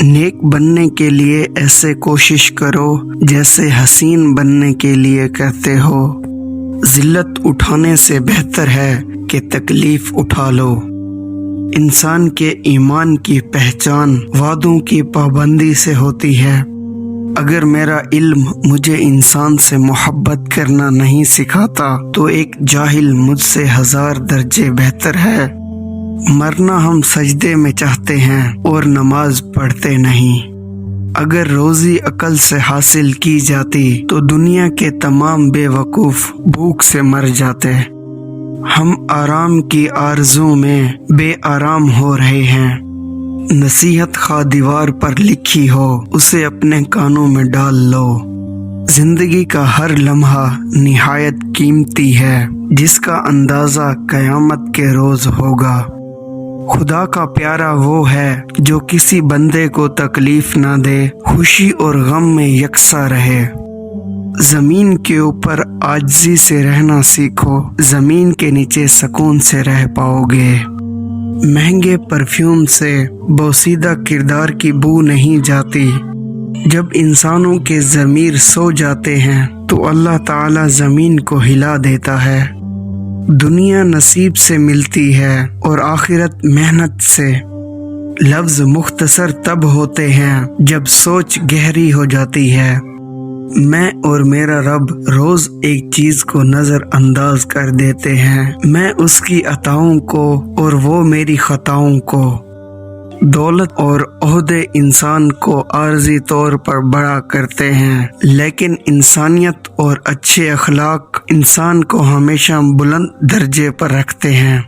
نیک بننے کے لیے ایسے کوشش کرو جیسے حسین بننے کے لیے کرتے ہو۔ ذلت اٹھانے سے بہتر ہے کہ تکلیف اٹھا لو۔ انسان کے ایمان کی پہچان وعدوں کی پابندی سے ہوتی ہے۔ اگر میرا علم مجھے انسان سے محبت کرنا نہیں سکھاتا تو ایک جاہل مجھ سے 1000 درجے بہتر ہے۔ مرنا ہم سجدے میں چاہتے ہیں اور نماز پڑھتے نہیں۔ اگر روزی عقل سے حاصل کی جاتی تو دنیا کے تمام بے وقوف بھوک سے مر جاتے۔ ہم آرام کی آرزو میں بے آرام ہو رہے ہیں۔ نصیحت خواہ دیوار پر لکھی ہو اسے اپنے کانوں میں ڈال لو۔ زندگی کا ہر لمحہ نہایت قیمتی ہے جس کا اندازہ قیامت کے روز ہوگا۔ خدا کا پیارا وہ ہے جو کسی بندے کو تکلیف نہ دے، خوشی اور غم میں یکساں رہے۔ زمین کے اوپر عاجزی سے رہنا سیکھو، زمین کے نیچے سکون سے رہ پاؤ گے۔ مہنگے پرفیوم سے بوسیدہ کردار کی بو نہیں جاتی۔ جب انسانوں کے ضمیر سو جاتے ہیں تو اللہ تعالی زمین کو ہلا دیتا ہے۔ دنیا نصیب سے ملتی ہے اور آخرت محنت سے۔ لفظ مختصر تب ہوتے ہیں جب سوچ گہری ہو جاتی ہے۔ میں اور میرا رب روز ایک چیز کو نظر انداز کر دیتے ہیں، میں اس کی عطاؤں کو اور وہ میری خطاؤں کو۔ دولت اور عہدے انسان کو عارضی طور پر بڑا کرتے ہیں، لیکن انسانیت اور اچھے اخلاق انسان کو ہمیشہ بلند درجے پر رکھتے ہیں۔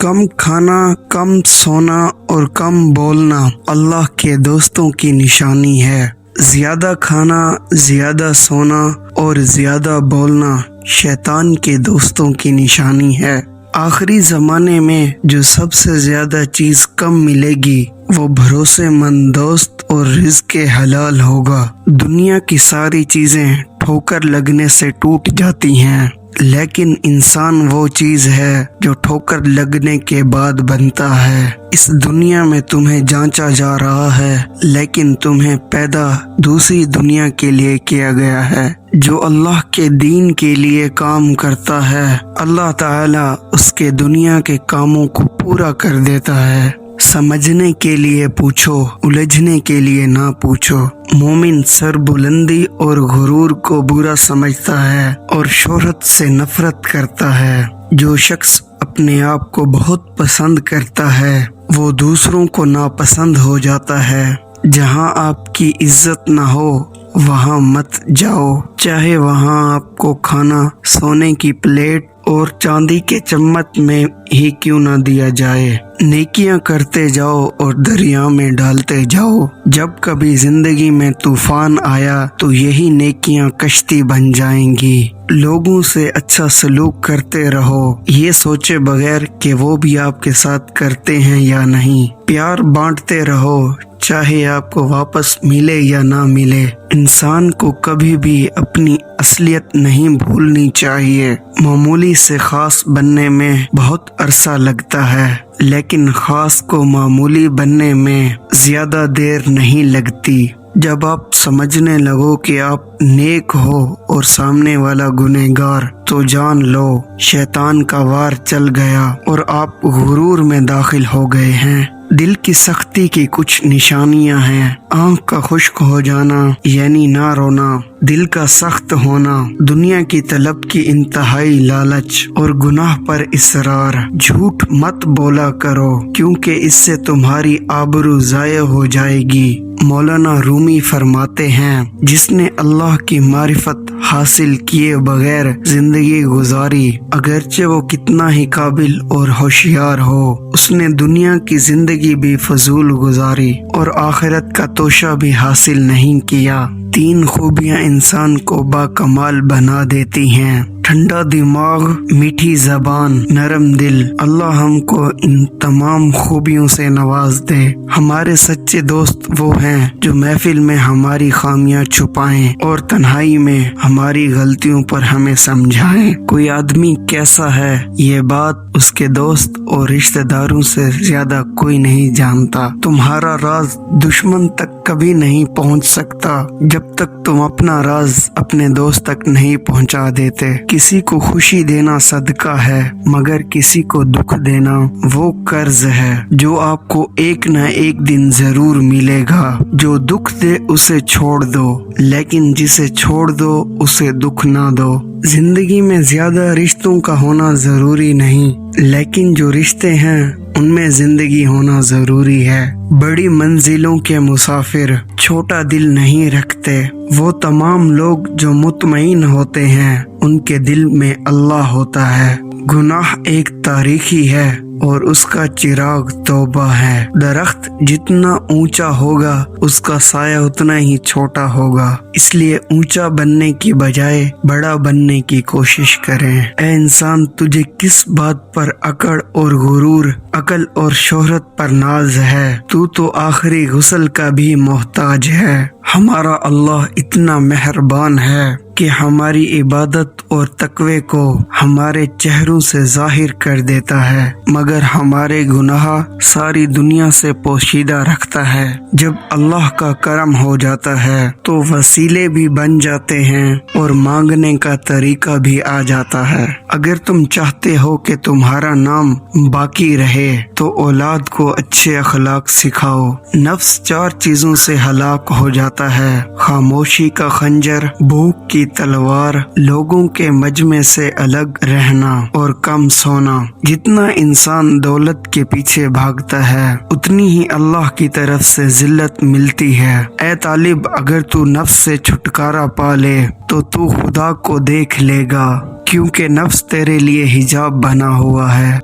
کم کھانا، کم سونا اور کم بولنا اللہ کے دوستوں کی نشانی ہے۔ زیادہ کھانا، زیادہ سونا اور زیادہ بولنا شیطان کے دوستوں کی نشانی ہے۔ آخری زمانے میں جو سب سے زیادہ چیز کم ملے گی وہ بھروسے مند دوست اور رزق حلال ہوگا۔ دنیا کی ساری چیزیں ٹھوکر لگنے سے ٹوٹ جاتی ہیں، لیکن انسان وہ چیز ہے جو ٹھوکر لگنے کے بعد بنتا ہے۔ اس دنیا میں تمہیں جانچا جا رہا ہے، لیکن تمہیں پیدا دوسری دنیا کے لیے کیا گیا ہے۔ جو اللہ کے دین کے لیے کام کرتا ہے، اللہ تعالی اس کے دنیا کے کاموں کو پورا کر دیتا ہے۔ سمجھنے کے لیے پوچھو، الجھنے کے لیے نہ پوچھو۔ مومن سر بلندی اور غرور کو برا سمجھتا ہے اور شہرت سے نفرت کرتا ہے۔ جو شخص اپنے آپ کو بہت پسند کرتا ہے وہ دوسروں کو ناپسند ہو جاتا ہے۔ جہاں آپ کی عزت نہ ہو وہاں مت جاؤ، چاہے وہاں آپ کو کھانا سونے کی پلیٹ اور چاندی کے چمچ میں ہی کیوں نہ دیا جائے۔ نیکیاں کرتے جاؤ اور دریا میں ڈالتے جاؤ۔ جب کبھی زندگی میں طوفان آیا تو یہی نیکیاں کشتی بن جائیں گی۔ لوگوں سے اچھا سلوک کرتے رہو، یہ سوچے بغیر کہ وہ بھی آپ کے ساتھ کرتے ہیں یا نہیں۔ پیار بانٹتے رہو، چاہے آپ کو واپس ملے یا نہ ملے۔ انسان کو کبھی بھی اپنی اصلیت نہیں بھولنی چاہیے۔ معمولی سے خاص بننے میں بہت عرصہ لگتا ہے، لیکن خاص کو معمولی بننے میں زیادہ دیر نہیں لگتی۔ جب آپ سمجھنے لگو کہ آپ نیک ہو اور سامنے والا گنہگار تو جان لو شیطان کا وار چل گیا اور آپ غرور میں داخل ہو گئے ہیں۔ دل کی سختی کی کچھ نشانیاں ہیں۔ آنکھ کا خشک ہو جانا یعنی نہ رونا، دل کا سخت ہونا، دنیا کی طلب کی انتہائی لالچ اور گناہ پر اصرار۔ جھوٹ مت بولا کرو کیونکہ اس سے تمہاری آبرو ضائع ہو جائے گی۔ مولانا رومی فرماتے ہیں، جس نے اللہ کی معرفت حاصل کیے بغیر زندگی گزاری، اگرچہ وہ کتنا ہی قابل اور ہوشیار ہو، اس نے دنیا کی زندگی بھی فضول گزاری اور آخرت کا توشہ بھی حاصل نہیں کیا۔ 3 خوبیاں انسان کو باکمال بنا دیتی ہیں: ٹھنڈا دماغ، میٹھی زبان، نرم دل، اللہ ہم کو ان تمام خوبیوں سے نواز دے۔ ہمارے سچے دوست وہ ہیں جو محفل میں ہماری خامیاں چھپائیں اور تنہائی میں ہماری غلطیوں پر ہمیں سمجھائیں۔ کوئی آدمی کیسا ہے یہ بات اس کے دوست اور رشتہ داروں سے زیادہ کوئی نہیں جانتا۔ تمہارا راز دشمن تک کبھی نہیں پہنچ سکتا جب تک تم اپنا راز اپنے دوست تک نہیں پہنچا دیتے۔ کسی کو خوشی دینا صدقہ ہے، مگر کسی کو دکھ دینا وہ قرض ہے جو آپ کو ایک نہ ایک دن ضرور ملے گا۔ جو دکھ دے اسے چھوڑ دو، لیکن جسے چھوڑ دو اسے دکھ نہ دو۔ زندگی میں زیادہ رشتوں کا ہونا ضروری نہیں، لیکن جو رشتے ہیں ان میں زندگی ہونا ضروری ہے۔ بڑی منزلوں کے مسافر چھوٹا دل نہیں رکھتے۔ وہ تمام لوگ جو مطمئن ہوتے ہیں ان کے دل میں اللہ ہوتا ہے۔ گناہ ایک تاریخی ہے اور اس کا چراغ توبہ ہے۔ درخت جتنا اونچا ہوگا اس کا سایہ اتنا ہی چھوٹا ہوگا، اس لیے اونچا بننے کی بجائے بڑا بننے کی کوشش کریں۔ اے انسان، تجھے کس بات پر اکڑ اور غرور، عقل اور شہرت پر ناز ہے؟ تو آخری غسل کا بھی محتاج ہے۔ ہمارا اللہ اتنا مہربان ہے کہ ہماری عبادت اور تقوی کو ہمارے چہروں سے ظاہر کر دیتا ہے، مگر ہمارے گناہ ساری دنیا سے پوشیدہ رکھتا ہے۔ جب اللہ کا کرم ہو جاتا ہے تو وسیلے بھی بن جاتے ہیں اور مانگنے کا طریقہ بھی آ جاتا ہے۔ اگر تم چاہتے ہو کہ تمہارا نام باقی رہے تو اولاد کو اچھے اخلاق سکھاؤ۔ نفس 4 چیزوں سے ہلاک ہو جاتا ہے: خاموشی کا خنجر، بھوک کی تلوار، لوگوں کے مجمع سے الگ رہنا اور کم سونا۔ جتنا انسان دولت کے پیچھے بھاگتا ہے اتنی ہی اللہ کی طرف سے ذلت ملتی ہے۔ اے طالب، اگر تو نفس سے چھٹکارا پا لے تو خدا کو دیکھ لے گا، کیونکہ نفس تیرے لیے حجاب بنا ہوا ہے۔